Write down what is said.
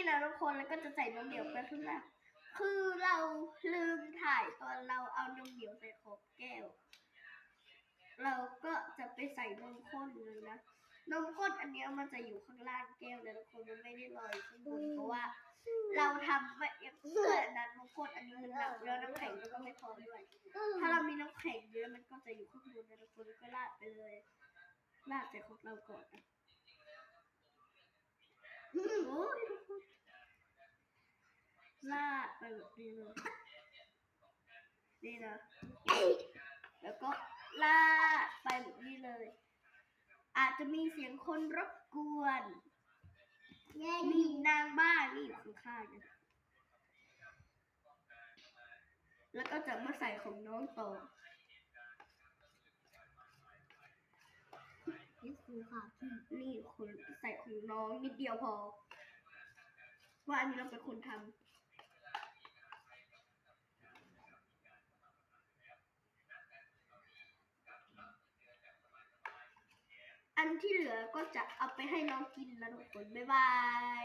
นะทุกคนแล้วก็จะใส่นมเหนียวไปข้างล่างคือเราลืมถ่ายตอนเราเอานมเหนียวใส่ขอบแก้วเราก็จะไปใส่นมข้นเลยนะนมข้นอันนี้มันจะอยู่ข้างล่างแก้วเลยทุกคนมันไม่ได้ลอยขึ้นบนเพราะว่าเราทำแบบอย่างเพื่อนนั้นนมข้นอันนี้มันหนักแล้วน้ำแข็งก็ไม่พอด้วยถ้าเรามีน้ำแข็งเยอะมันก็จะอยู่ข้างบนนะทุกคนก็ราดไปเลยราดใส่ของเราก่อนนะโอ้ยราดไปแบบนี้เลยนี่นะแล้วก็ลาดไปแบบนี้เลยอาจจะมีเสียงคนรบกวนมีนางบ้านี่อยู่ข้างๆนะแล้วก็จะมาใส่ของน้องต่อนี่คือค่ะนี่คนใส่ของน้องนิดเดียวพอว่าอันนี้เราเป็นคนทำอันที่เหลือก็จะเอาไปให้น้องกินแล้วทุกคนบ๊ายบาย